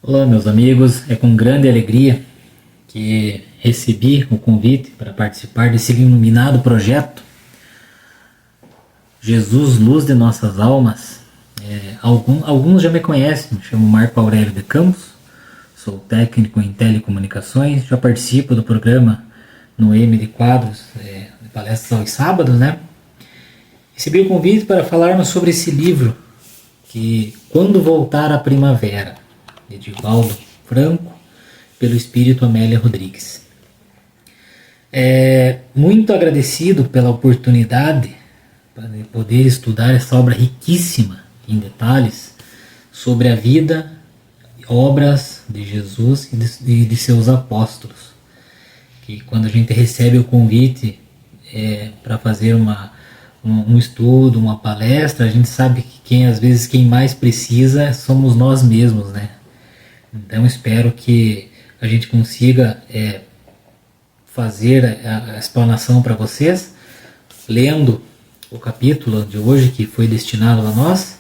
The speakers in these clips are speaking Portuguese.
Olá, meus amigos. É com grande alegria que recebi o convite para participar desse iluminado projeto Jesus, Luz de Nossas Almas. Alguns já me conhecem, me chamo Marco Aurélio de Campos, sou técnico em telecomunicações, já participo do programa no M de Quadros, de palestras aos sábados, né? Recebi o convite para falarmos sobre esse livro, que Quando Voltar a Primavera, de Divaldo Franco, pelo Espírito Amélia Rodrigues. Muito agradecido pela oportunidade de poder estudar essa obra riquíssima em detalhes sobre a vida e obras de Jesus e de seus apóstolos. Que quando a gente recebe o convite para fazer um estudo, uma palestra, a gente sabe que às vezes quem mais precisa somos nós mesmos, né? Então espero que a gente consiga fazer a explanação para vocês, lendo o capítulo de hoje que foi destinado a nós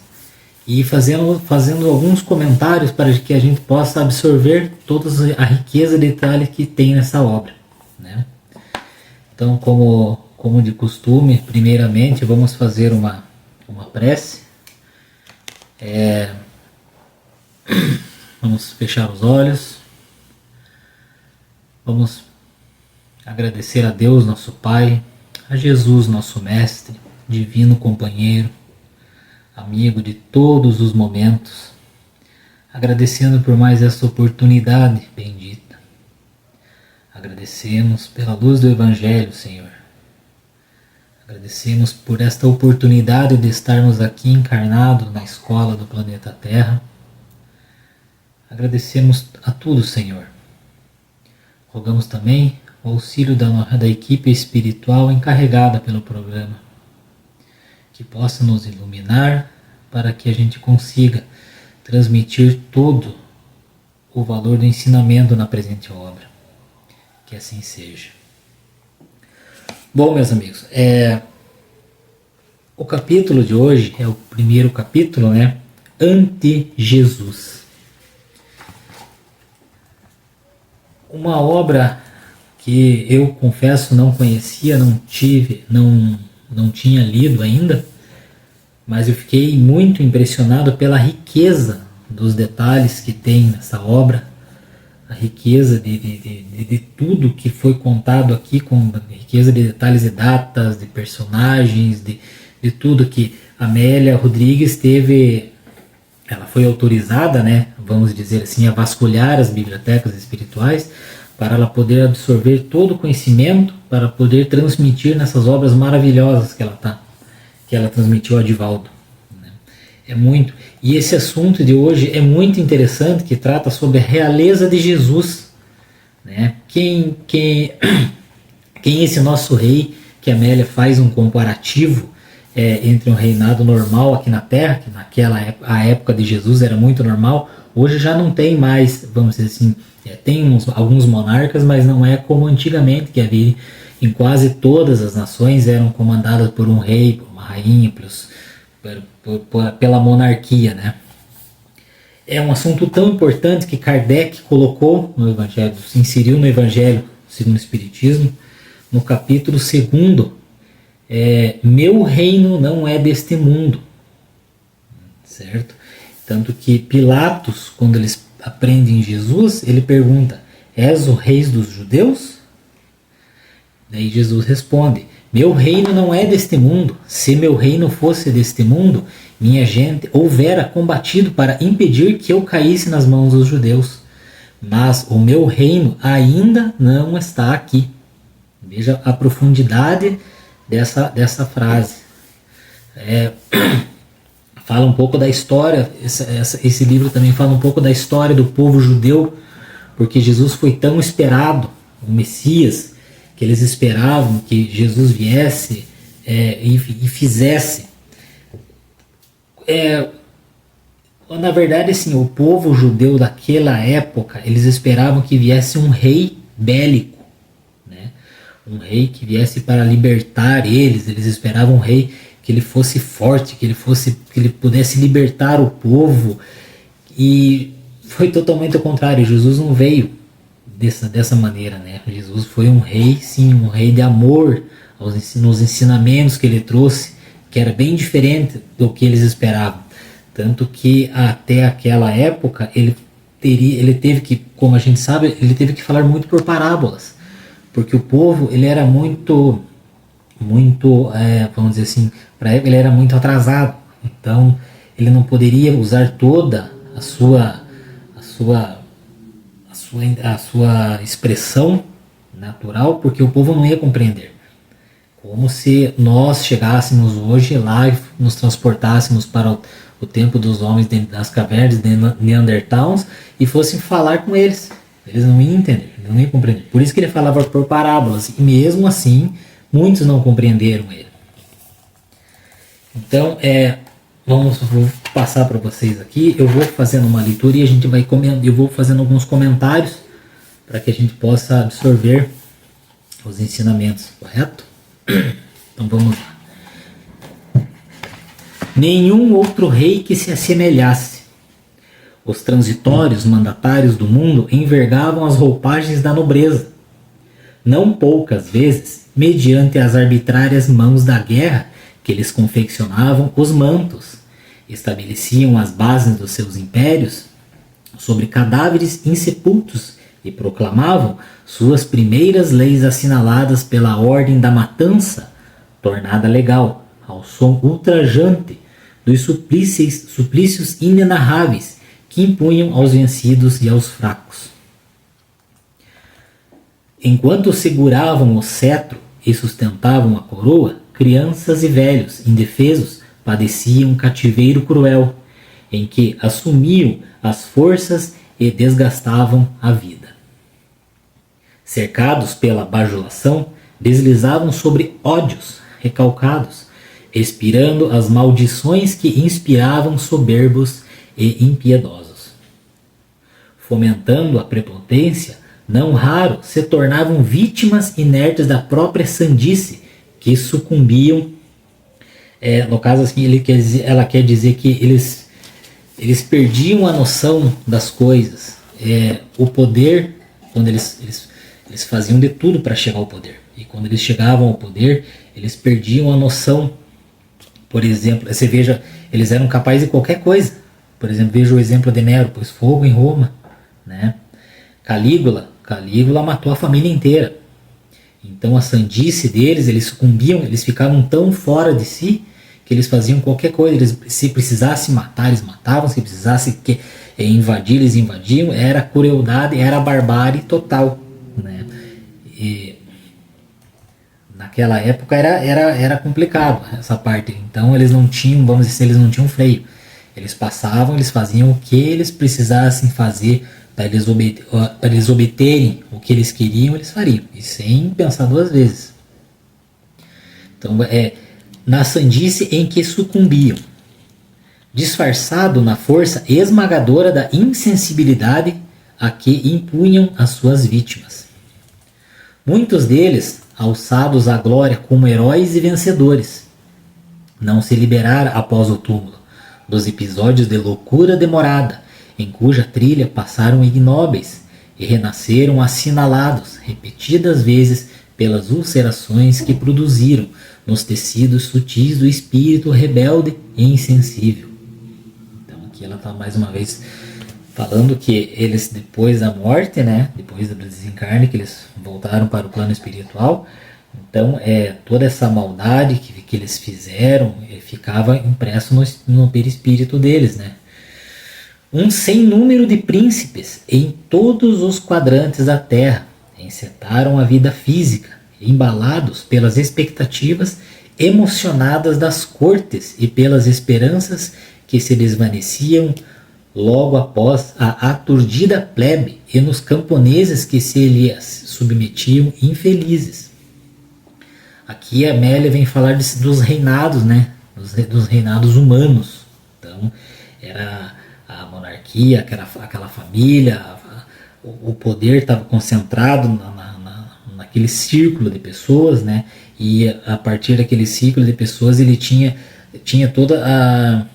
e fazendo alguns comentários para que a gente possa absorver toda a riqueza de detalhes que tem nessa obra, né? Então, como de costume, primeiramente vamos fazer uma prece. Vamos fechar os olhos. Vamos agradecer a Deus, nosso Pai, a Jesus, nosso Mestre, divino companheiro, amigo de todos os momentos, agradecendo por mais essa oportunidade bendita. Agradecemos pela luz do Evangelho, Senhor. Agradecemos por esta oportunidade de estarmos aqui encarnados na escola do planeta Terra. Agradecemos a tudo, Senhor. Rogamos também o auxílio da equipe espiritual encarregada pelo programa, que possa nos iluminar para que a gente consiga transmitir todo o valor do ensinamento na presente obra. Que assim seja. Bom, meus amigos, o capítulo de hoje é o primeiro capítulo, né? Ante Jesus. Uma obra que eu confesso não conhecia, não tinha lido ainda, mas eu fiquei muito impressionado pela riqueza dos detalhes que tem nessa obra, a riqueza de tudo que foi contado aqui, com riqueza de detalhes e datas, de personagens, de tudo que Amélia Rodrigues teve. Ela foi autorizada, né, vamos dizer assim, a vasculhar as bibliotecas espirituais para ela poder absorver todo o conhecimento, para poder transmitir nessas obras maravilhosas que ela transmitiu a Divaldo. É muito. E esse assunto de hoje é muito interessante, que trata sobre a realeza de Jesus, né? Quem é esse nosso rei, que a Amélia faz um comparativo entre um reinado normal aqui na Terra, que a época de Jesus era muito normal. Hoje já não tem mais, vamos dizer assim, tem alguns monarcas, mas não é como antigamente, que havia em quase todas as nações eram comandadas por um rei, por uma rainha, pela monarquia, né? É um assunto tão importante que Kardec colocou no Evangelho, se inseriu no Evangelho segundo o Espiritismo, no capítulo 2, meu reino não é deste mundo, certo? Tanto que Pilatos, quando eles aprendem Jesus, ele pergunta: és o rei dos judeus? Daí Jesus responde: meu reino não é deste mundo. Se meu reino fosse deste mundo, minha gente houvera combatido para impedir que eu caísse nas mãos dos judeus. Mas o meu reino ainda não está aqui. Veja a profundidade dessa frase. Fala um pouco da história, esse livro também fala um pouco da história do povo judeu, porque Jesus foi tão esperado, o Messias, que eles esperavam que Jesus viesse e fizesse. Na verdade, assim, o povo judeu daquela época, eles esperavam que viesse um rei bélico, né? Um rei que viesse para libertar eles. Eles esperavam um rei que ele fosse forte, que ele pudesse libertar o povo. E foi totalmente o contrário. Jesus não veio dessa maneira, né? Jesus foi um rei, sim, um rei de amor nos ensinamentos que ele trouxe, que era bem diferente do que eles esperavam. Tanto que até aquela época ele teve que, como a gente sabe, ele teve que falar muito por parábolas, porque o povo ele era muito, vamos dizer assim, para a época ele era muito atrasado. Então ele não poderia usar toda a sua expressão natural, porque o povo não ia compreender. Como se nós chegássemos hoje lá e nos transportássemos para o tempo dos homens dentro das cavernas de Neandertals e fossem falar com eles. Eles não iam entender, não iam compreender. Por isso que ele falava por parábolas, e mesmo assim muitos não compreenderam ele. Então, vou passar para vocês aqui, eu vou fazendo uma leitura e a gente vai comentando, eu vou fazendo alguns comentários para que a gente possa absorver os ensinamentos, correto? Então vamos lá. Nenhum outro rei que se assemelhasse. Os transitórios mandatários do mundo envergavam as roupagens da nobreza. Não poucas vezes, mediante as arbitrárias mãos da guerra, que eles confeccionavam os mantos, estabeleciam as bases dos seus impérios sobre cadáveres insepultos e proclamavam suas primeiras leis assinaladas pela ordem da matança, tornada legal, ao som ultrajante dos suplícios inenarráveis que impunham aos vencidos e aos fracos. Enquanto seguravam o cetro e sustentavam a coroa, crianças e velhos, indefesos, padeciam um cativeiro cruel, em que assumiam as forças e desgastavam a vida. Cercados pela bajulação, deslizavam sobre ódios recalcados, expirando as maldições que inspiravam soberbos e impiedosos. Fomentando a prepotência, não raro se tornavam vítimas inertes da própria sandice, que sucumbiam. No caso, assim, ela quer dizer que eles perdiam a noção das coisas. O poder, quando eles faziam de tudo para chegar ao poder. E quando eles chegavam ao poder, eles perdiam a noção. Por exemplo, você veja, eles eram capazes de qualquer coisa. Por exemplo, veja o exemplo de Nero, pôs fogo em Roma, né? Calígula matou a família inteira. Então a sandice deles, eles sucumbiam, eles ficavam tão fora de si que eles faziam qualquer coisa. Se precisasse matar, eles matavam. Se precisasse invadir, eles invadiam. Era crueldade, era barbárie total, né? E naquela época era complicado essa parte. Então eles não tinham, vamos dizer, eles não tinham freio. Eles passavam, eles faziam o que eles precisassem fazer para eles obterem o que eles queriam, eles fariam, e sem pensar duas vezes. Então na sandice em que sucumbiam, disfarçado na força esmagadora da insensibilidade a que impunham as suas vítimas. Muitos deles, alçados à glória como heróis e vencedores, não se liberaram após o túmulo dos episódios de loucura demorada, em cuja trilha passaram ignóbeis e renasceram assinalados repetidas vezes pelas ulcerações que produziram nos tecidos sutis do espírito rebelde e insensível. Então aqui ela está mais uma vez falando que eles, depois da morte, né, depois do desencarne, que eles voltaram para o plano espiritual. Então toda essa maldade que eles fizeram ficava impresso no perispírito deles, né? Um sem número de príncipes em todos os quadrantes da terra encetaram a vida física, embalados pelas expectativas emocionadas das cortes e pelas esperanças que se desvaneciam logo após a aturdida plebe e nos camponeses que se lhes submetiam infelizes. Aqui a Amélia vem falar dos reinados, né? Dos reinados humanos. Então era a monarquia, aquela família, o poder estava concentrado naquele círculo de pessoas, né? E a partir daquele círculo de pessoas ele tinha toda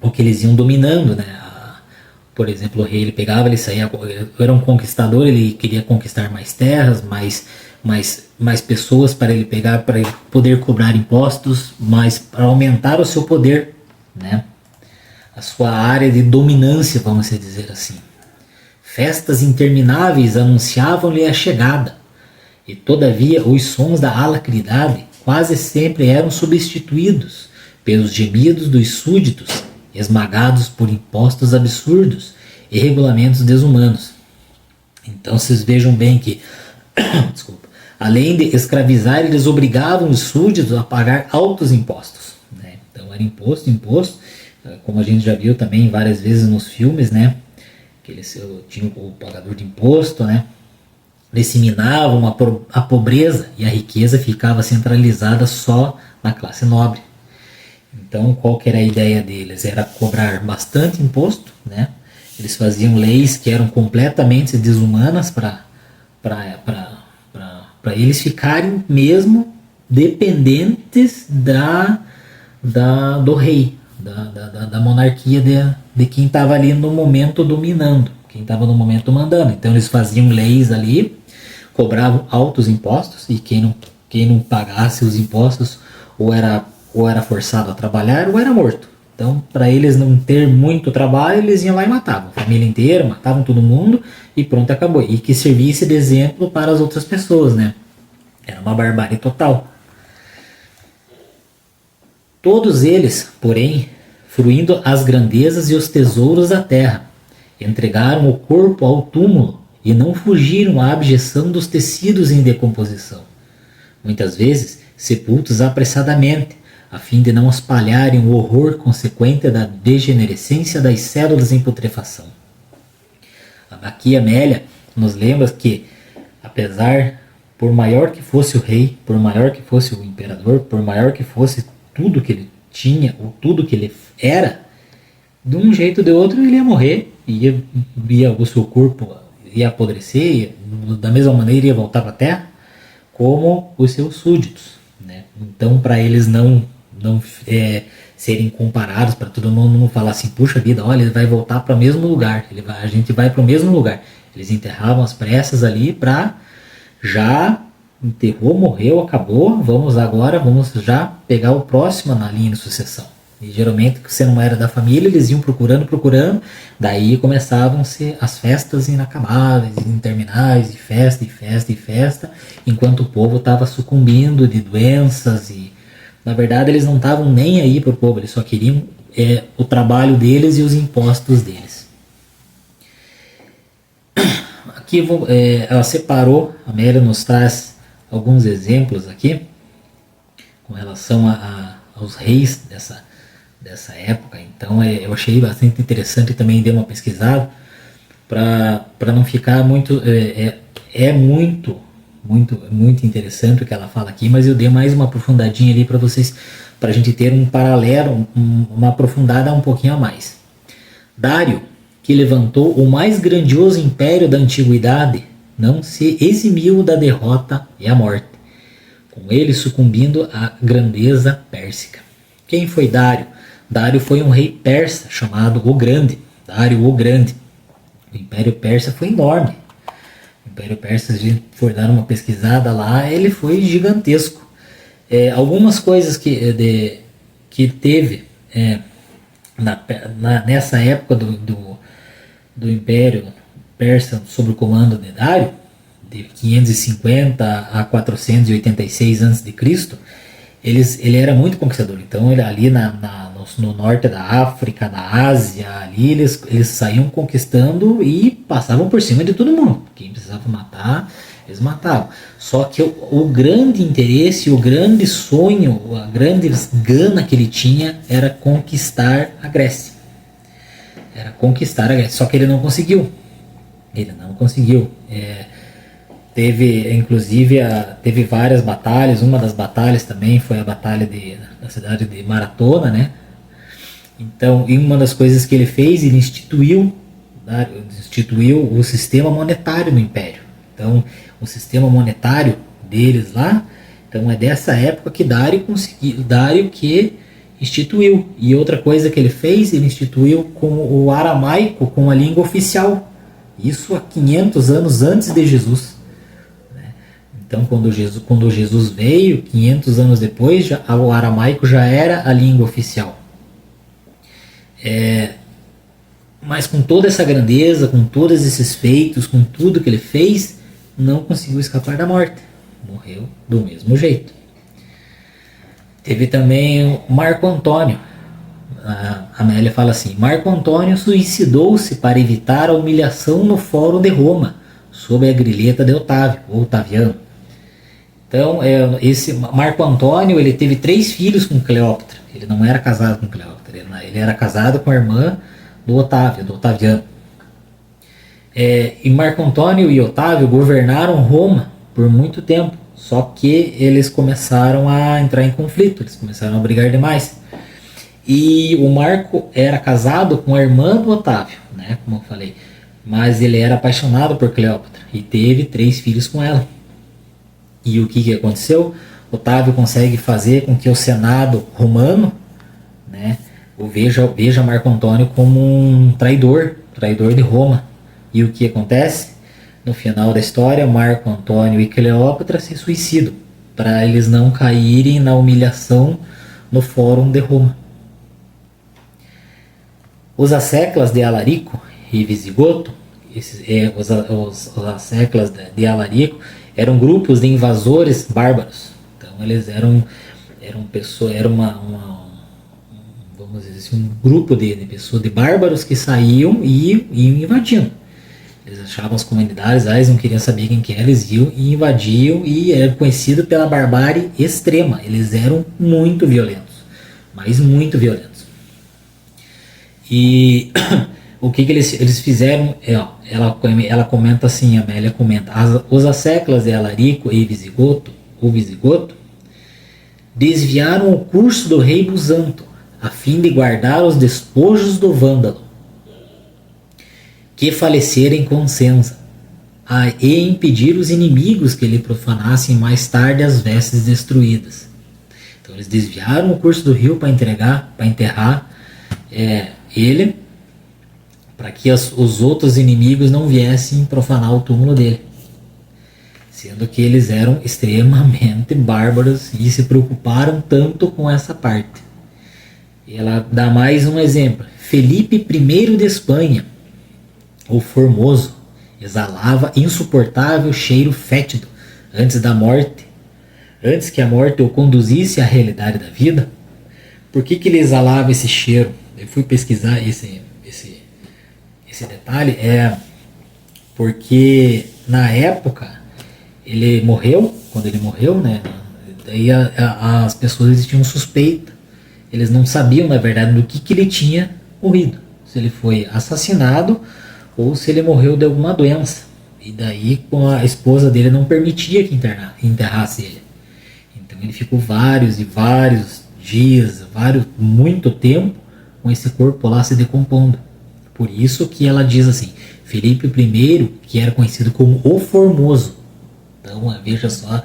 o que eles iam dominando, né? Por exemplo, o rei ele pegava, ele saía, era um conquistador, ele queria conquistar mais terras, mais pessoas para ele pegar, para ele poder cobrar impostos, mas para aumentar o seu poder, né? A sua área de dominância, vamos dizer assim. Festas intermináveis anunciavam-lhe a chegada, e todavia os sons da alacridade quase sempre eram substituídos pelos gemidos dos súditos, esmagados por impostos absurdos e regulamentos desumanos. Então vocês vejam bem que, desculpa, além de escravizar, eles obrigavam os súditos a pagar altos impostos, né? Então era imposto, como a gente já viu também várias vezes nos filmes, né? Que eles tinham o pagador de imposto, né? Disseminavam a pobreza e a riqueza ficava centralizada só na classe nobre. Então, qual que era a ideia deles? Era cobrar bastante imposto, né? Eles faziam leis que eram completamente desumanas para eles ficarem mesmo dependentes do rei, da monarquia de quem estava ali no momento dominando, quem estava no momento mandando. Então, eles faziam leis ali, cobravam altos impostos e quem não pagasse os impostos ou era forçado a trabalhar ou era morto. Então, para eles não ter muito trabalho, eles iam lá e matavam a família inteira, matavam todo mundo e pronto, acabou. E que servisse de exemplo para as outras pessoas, né? Era uma barbárie total. Todos eles, porém, fruindo as grandezas e os tesouros da terra, entregaram o corpo ao túmulo e não fugiram à abjeção dos tecidos em decomposição, muitas vezes sepultos apressadamente, a fim de não espalharem o horror consequente da degenerescência das células em putrefação. A Baqui Amélia nos lembra que, apesar, por maior que fosse o rei, por maior que fosse o imperador, por maior que fosse tudo que ele tinha, ou tudo que ele era, de um jeito ou de outro ele ia morrer, o seu corpo ia apodrecer, da mesma maneira ia voltar para a terra, como os seus súditos, né? Então, para eles não serem comparados, para todo mundo não falar assim, puxa vida, olha, ele vai voltar para o mesmo lugar, a gente vai para o mesmo lugar. Eles enterravam as pressas ali para já enterrou, morreu, acabou, vamos já pegar o próximo na linha de sucessão. E geralmente, se não era da família, eles iam procurando, daí começavam-se as festas inacabáveis, intermináveis, e festa, enquanto o povo estava sucumbindo de doenças e, na verdade, eles não estavam nem aí para o povo, eles só queriam o trabalho deles e os impostos deles. Aqui ela separou, a Amélia nos traz alguns exemplos aqui com relação aos reis dessa época. Então eu achei bastante interessante, também dei uma pesquisada para não ficar muito muito interessante o que ela fala aqui, mas eu dei mais uma aprofundadinha ali para vocês, para a gente ter um paralelo, uma aprofundada um pouquinho a mais. Dário, que levantou o mais grandioso império da antiguidade, não se eximiu da derrota e a morte, com ele sucumbindo à grandeza pérsica. Quem foi Dário? Dário foi um rei persa chamado o Grande, Dário o Grande. O Império Persa foi enorme. O Império Persa, se a gente for dar uma pesquisada lá, ele foi gigantesco. Algumas coisas que teve nessa época do Império Persa sob o comando de Dário, de 550 a 486 a.C., ele era muito conquistador. Então ele ali no norte da África, na Ásia, ali eles saíam conquistando e passavam por cima de todo mundo. Quem precisava matar, eles matavam. Só que o grande interesse, o grande sonho, a grande gana que ele tinha era conquistar a Grécia. Só que ele não conseguiu. Teve várias batalhas. Uma das batalhas também foi a batalha da cidade de Maratona, né? Então, e uma das coisas que ele fez, ele instituiu o sistema monetário no Império. Então, o sistema monetário deles lá, então é dessa época que Dário que instituiu. E outra coisa que ele fez, ele instituiu com o aramaico como a língua oficial. Isso há 500 anos antes de Jesus. Então, quando Jesus veio, 500 anos depois, o aramaico já era a língua oficial. Mas com toda essa grandeza, com todos esses feitos, com tudo que ele fez, não conseguiu escapar da morte. Morreu do mesmo jeito. Teve também o Marco Antônio. A Amélia fala assim: Marco Antônio suicidou-se para evitar a humilhação no Fórum de Roma, sob a grilheta de Otaviano. Então, esse Marco Antônio, ele teve 3 filhos com Cleópatra. Ele não era casado com Cleópatra, ele era casado com a irmã do Otaviano. E Marco Antônio e Otávio governaram Roma por muito tempo, só que eles começaram a entrar em conflito, eles começaram a brigar demais. E o Marco era casado com a irmã do Otávio, né, como eu falei, mas ele era apaixonado por Cleópatra e teve 3 filhos com ela. E o que aconteceu? Otávio consegue fazer com que o Senado romano, né, veja Marco Antônio como um traidor de Roma. E o que acontece? No final da história, Marco Antônio e Cleópatra se suicidam, para eles não caírem na humilhação no Fórum de Roma. Os asseclas de Alarico e Visigoto, os asseclas de Alarico eram grupos de invasores bárbaros. Então eles eram pessoas, vamos dizer assim, um grupo de pessoas, de bárbaros que saíam e iam invadindo. Eles achavam as comunidades, eles não queriam saber quem que era, eles iam e invadiam, e era conhecido pela barbárie extrema. Eles eram muito violentos, mas muito violentos. E o que eles fizeram? Ela comenta assim, a Amélia comenta: os asseclas de Alarico e Visigoto desviaram o curso do rei Busanto, a fim de guardar os despojos do vândalo, que falecera em Consenza, e impedir os inimigos que lhe profanassem mais tarde as vestes destruídas. Então eles desviaram o curso do rio para enterrar ele, para que os outros inimigos não viessem profanar o túmulo dele, sendo que eles eram extremamente bárbaros e se preocuparam tanto com essa parte. E ela dá mais um exemplo: Felipe I de Espanha, o Formoso, exalava insuportável cheiro fétido antes da morte, antes que a morte o conduzisse à realidade da vida. Por que ele exalava esse cheiro? Eu fui pesquisar esse detalhe, porque na época quando ele morreu, né, daí as pessoas tinham suspeita, eles não sabiam na verdade do que ele tinha morrido, se ele foi assassinado ou se ele morreu de alguma doença. E daí a esposa dele não permitia que enterrasse ele. Então ele ficou vários dias, muito tempo com esse corpo lá se decompondo. Por isso que ela diz assim: Felipe I, que era conhecido como o Formoso. Então veja só,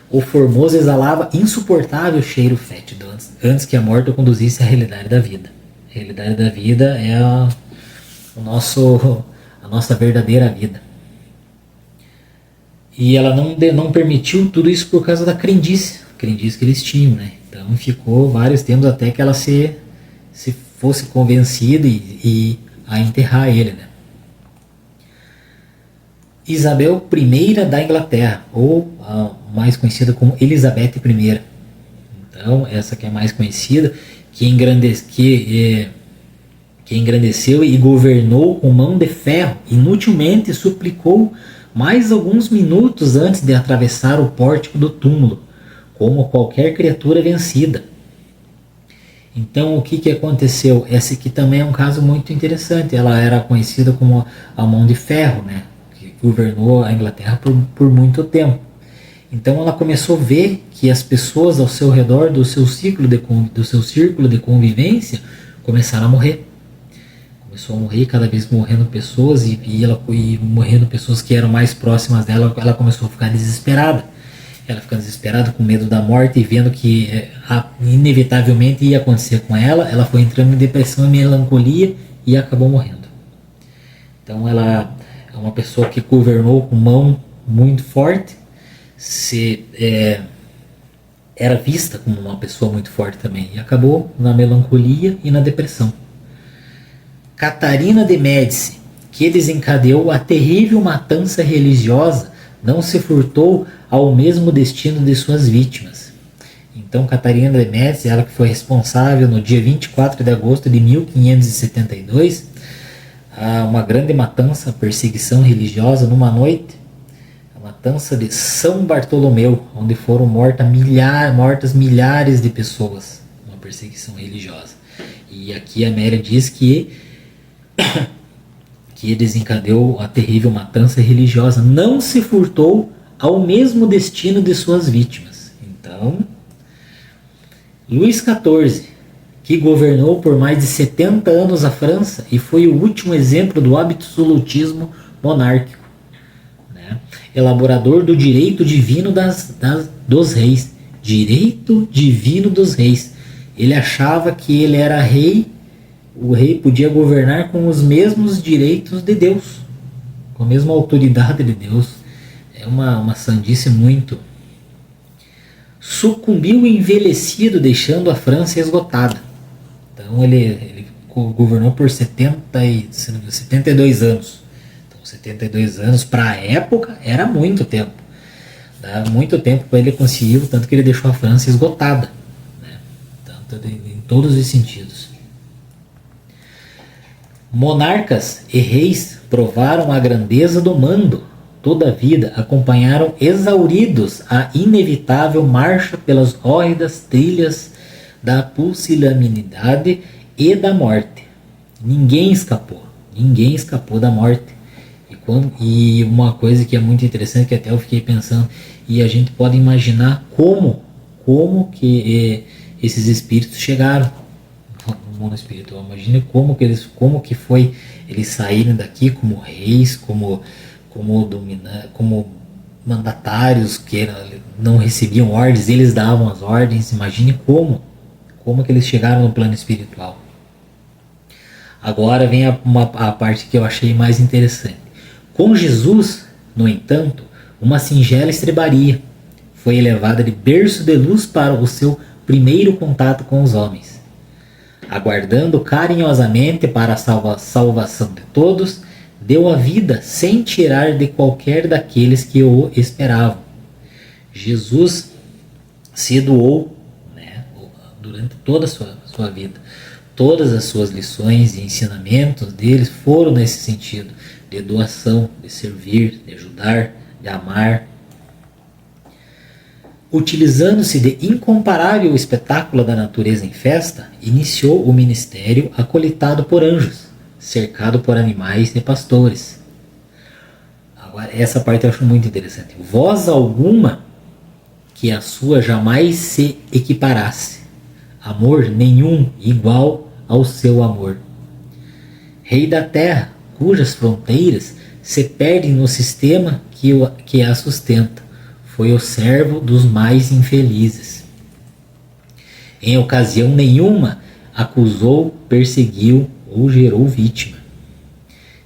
o Formoso exalava insuportável cheiro fétido antes que a morte o conduzisse à realidade da vida. A realidade da vida é a nossa verdadeira vida. E ela não permitiu tudo isso por causa da crendice que eles tinham, né? Então ficou vários tempos até que ela se fosse convencida e a enterrar ele, né? Isabel I da Inglaterra, ou mais conhecida como Elizabeth I. Então essa que é mais conhecida, que engrandeceu e governou com mão de ferro, inutilmente suplicou mais alguns minutos antes de atravessar o pórtico do túmulo, como qualquer criatura vencida. Então o que aconteceu? Esse aqui também é um caso muito interessante. Ela era conhecida como a mão de ferro, né, que governou a Inglaterra por muito tempo. Então ela começou a ver que as pessoas ao seu redor do seu círculo de convivência começaram a morrer. Começou a morrer, cada vez morrendo pessoas, e morrendo pessoas que eram mais próximas dela. Ela começou a ficar desesperada. ela ficando desesperada, com medo da morte e vendo que inevitavelmente ia acontecer com ela, ela foi entrando em depressão e melancolia e acabou morrendo. Então ela é uma pessoa que governou com mão muito forte, era vista como uma pessoa muito forte também, e acabou na melancolia e na depressão. Catarina de Médici, que desencadeou a terrível matança religiosa, não se furtou ao mesmo destino de suas vítimas. Então Catarina de Médici, ela que foi responsável no dia 24 de agosto de 1572, a uma grande matança, perseguição religiosa numa noite, a matança de São Bartolomeu, onde foram mortas milhares de pessoas, uma perseguição religiosa. E aqui a Amélia diz que desencadeou a terrível matança religiosa, não se furtou ao mesmo destino de suas vítimas. Então, Luís XIV, que governou por mais de 70 anos a França e foi o último exemplo do absolutismo monárquico, né? Elaborador do direito divino dos reis. Direito divino dos reis. Ele achava que ele era rei, o rei podia governar com os mesmos direitos de Deus, com a mesma autoridade de Deus. É uma sandice muito. Sucumbiu envelhecido, deixando a França esgotada. Então ele governou por 72 anos. Então 72 anos para a época era muito tempo. Dá muito tempo para ele conseguir, tanto que ele deixou a França esgotada, né? Tanto em todos os sentidos. Monarcas e reis provaram a grandeza do mando. Toda a vida acompanharam exauridos a inevitável marcha pelas hórridas trilhas da pusilanimidade e da morte. Ninguém escapou da morte. E uma coisa que é muito interessante, que até eu fiquei pensando, e a gente pode imaginar como que esses espíritos chegaram no mundo espiritual. Imagine como que foi eles saírem daqui como reis, como mandatários que não recebiam ordens, eles davam as ordens. Imagine como que eles chegaram no plano espiritual. Agora vem a parte que eu achei mais interessante. Com Jesus, no entanto, uma singela estrebaria foi elevada de berço de luz para o seu primeiro contato com os homens. Aguardando carinhosamente para a salvação de todos, deu a vida sem tirar de qualquer daqueles que o esperavam. Jesus se doou, né, durante toda a sua vida. Todas as suas lições e ensinamentos deles foram nesse sentido, de doação, de servir, de ajudar, de amar. Utilizando-se de incomparável espetáculo da natureza em festa, iniciou o ministério acolitado por anjos, cercado por animais e pastores. Agora, essa parte eu acho muito interessante. Voz alguma que a sua jamais se equiparasse, amor nenhum igual ao seu amor. Rei da terra, cujas fronteiras se perdem no sistema que a sustenta, foi o servo dos mais infelizes. Em ocasião nenhuma acusou, perseguiu ou gerou vítima.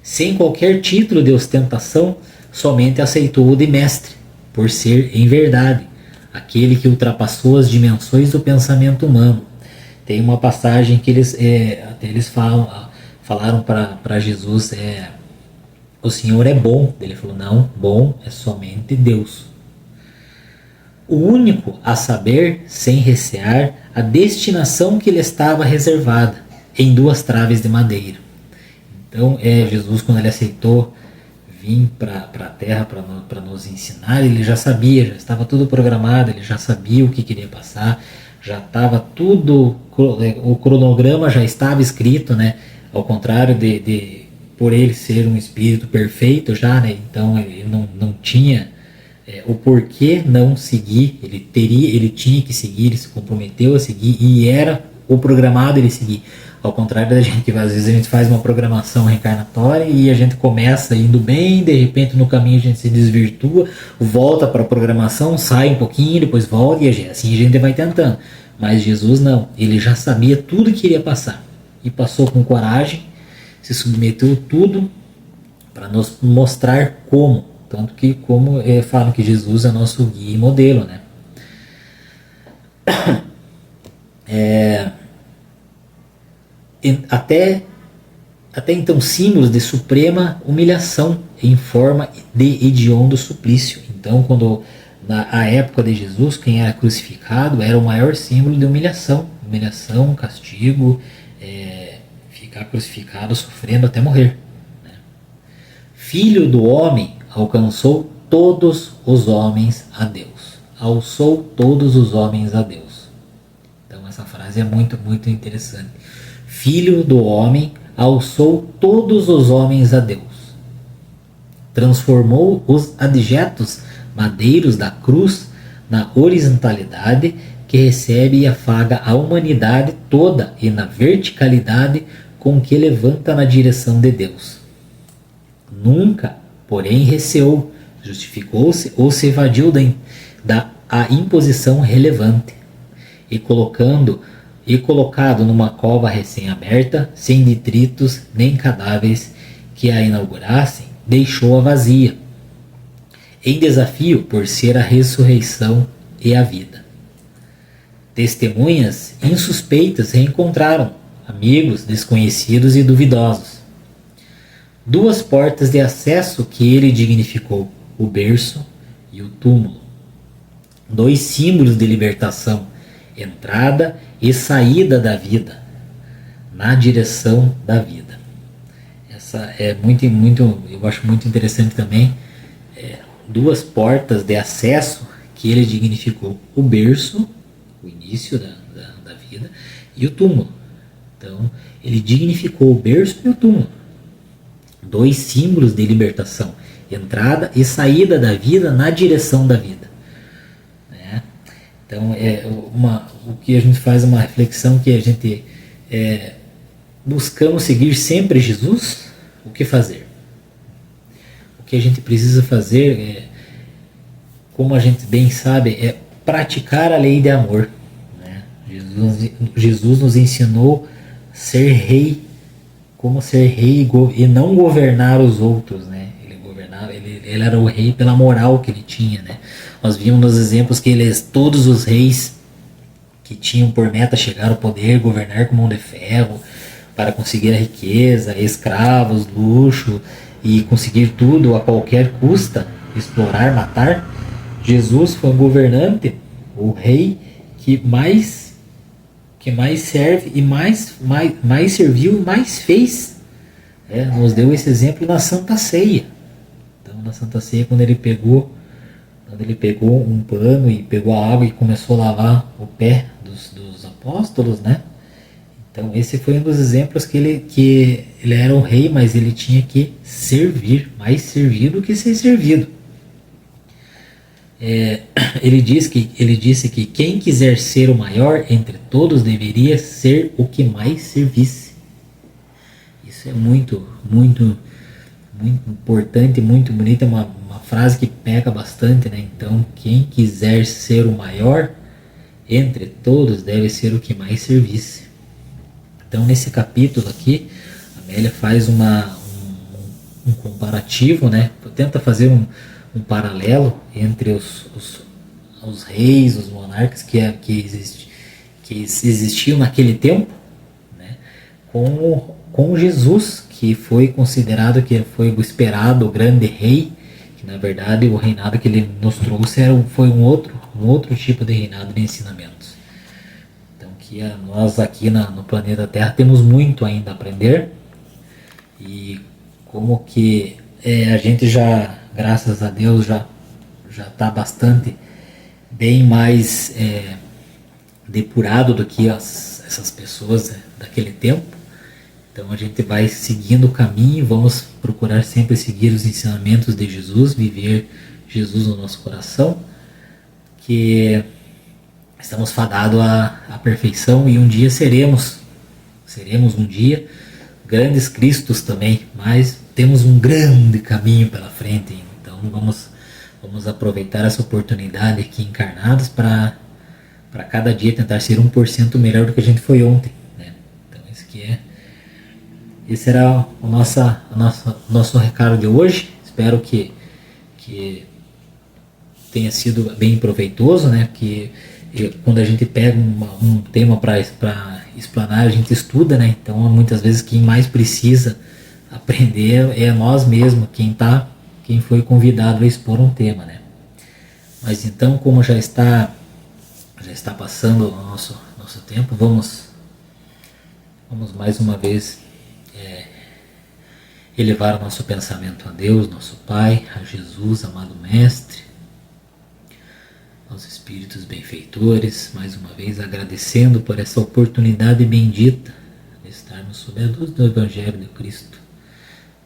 Sem qualquer título de ostentação, somente aceitou o de mestre, por ser, em verdade, aquele que ultrapassou as dimensões do pensamento humano. Tem uma passagem que eles falaram para Jesus, o Senhor é bom. Ele falou, não, bom é somente Deus. O único a saber, sem recear, a destinação que lhe estava reservada, em 2 traves de madeira. Então, Jesus, quando ele aceitou vir para a Terra para nos ensinar, ele já sabia, já estava tudo programado, ele já sabia o que queria passar, já estava tudo, o cronograma já estava escrito, né? Ao contrário de por ele ser um espírito perfeito já, né? Então ele não tinha o porquê não seguir, ele tinha que seguir, ele se comprometeu a seguir, e era o programado ele seguir. Ao contrário da gente, que às vezes a gente faz uma programação reencarnatória e a gente começa indo bem, de repente no caminho a gente se desvirtua, volta para a programação, sai um pouquinho, depois volta e assim a gente vai tentando. Mas Jesus não, ele já sabia tudo que iria passar e passou com coragem, se submeteu tudo para nos mostrar como. Tanto que como falam que Jesus é nosso guia e modelo, né? Até então símbolos de suprema humilhação em forma de hediondo suplício. Então, quando na época de Jesus, quem era crucificado era o maior símbolo de humilhação, castigo, ficar crucificado, sofrendo até morrer. Né? Filho do homem alcançou todos os homens a Deus. Alçou todos os homens a Deus. Então essa frase é muito, muito interessante. Filho do homem alçou todos os homens a Deus. Transformou os adjetos madeiros da cruz na horizontalidade que recebe e afaga a humanidade toda e na verticalidade com que levanta na direção de Deus. Nunca, porém, receou, justificou-se ou se evadiu da imposição relevante e colocado numa cova recém-aberta, sem detritos nem cadáveres que a inaugurassem, deixou-a vazia, em desafio por ser a ressurreição e a vida. Testemunhas insuspeitas reencontraram amigos desconhecidos e duvidosos. Duas portas de acesso que ele dignificou, o berço e o túmulo. Dois símbolos de libertação, entrada e saída da vida, na direção da vida. Essa é muito, muito, eu acho muito interessante também. Duas portas de acesso que ele dignificou, o berço, o início da vida, e o túmulo. Então, ele dignificou o berço e o túmulo. Dois símbolos de libertação, entrada e saída da vida na direção da vida. Né? Então, o que a gente faz uma reflexão que a gente buscamos seguir sempre Jesus, o que fazer? O que a gente precisa fazer, como a gente bem sabe, é praticar a lei de amor. Né? Jesus nos ensinou ser rei, como ser rei e não governar os outros. Né? Ele era o rei pela moral que ele tinha. Né? Nós vimos nos exemplos que todos os reis que tinham por meta chegar ao poder, governar com mão de ferro, para conseguir a riqueza, escravos, luxo, e conseguir tudo a qualquer custa, explorar, matar. Jesus foi um governante, o rei que mais serve e mais serviu e mais fez. Nos deu esse exemplo na Santa Ceia. Então, na Santa Ceia, quando ele pegou um pano e pegou a água e começou a lavar o pé dos apóstolos, né? Então esse foi um dos exemplos que ele era um rei, mas ele tinha que servir, mais servir do que ser servido. Ele disse que quem quiser ser o maior entre todos deveria ser o que mais servisse. Isso é muito, muito, muito importante, muito bonita, uma frase que pega bastante, né? Então, quem quiser ser o maior entre todos deve ser o que mais servisse. Então, nesse capítulo aqui, a Amélia faz um comparativo, né? Tenta fazer um paralelo entre os reis, os monarcas que existiam naquele tempo, né? com Jesus, que foi considerado, que foi o esperado, o grande rei, que na verdade o reinado que ele nos trouxe foi um outro tipo de reinado de ensinamentos. Então que nós aqui no planeta Terra temos muito ainda a aprender, e como que a gente já, graças a Deus, já está bastante bem mais depurado do que essas pessoas daquele tempo. Então a gente vai seguindo o caminho, vamos procurar sempre seguir os ensinamentos de Jesus, viver Jesus no nosso coração, que estamos fadados à perfeição e um dia seremos um dia grandes cristos também, mas temos um grande caminho pela frente, então vamos aproveitar essa oportunidade aqui encarnados para cada dia tentar ser 1% melhor do que a gente foi ontem, né? Então esse era nosso recado de hoje. Espero que tenha sido bem proveitoso, né? Que quando a gente pega um tema para explanar, a gente estuda, né? Então muitas vezes quem mais precisa aprender é nós mesmos, quem foi convidado a expor um tema, né? Mas então, como já está passando o nosso tempo, vamos mais uma vez elevar o nosso pensamento a Deus, nosso Pai, a Jesus, amado Mestre, aos Espíritos benfeitores, mais uma vez agradecendo por essa oportunidade bendita de estarmos sob a luz do Evangelho de Cristo,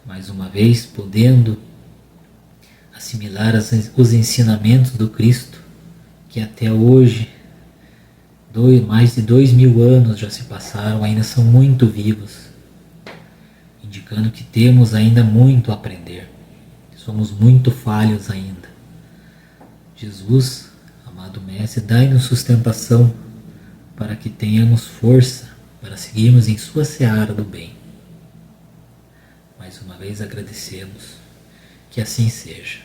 mais uma vez podendo assimilar os ensinamentos do Cristo, que até hoje, mais de 2000 anos já se passaram, ainda são muito vivos, indicando que temos ainda muito a aprender, somos muito falhos ainda. Jesus, amado Mestre, dai-nos sustentação para que tenhamos força para seguirmos em sua seara do bem. Mais uma vez agradecemos, que assim seja.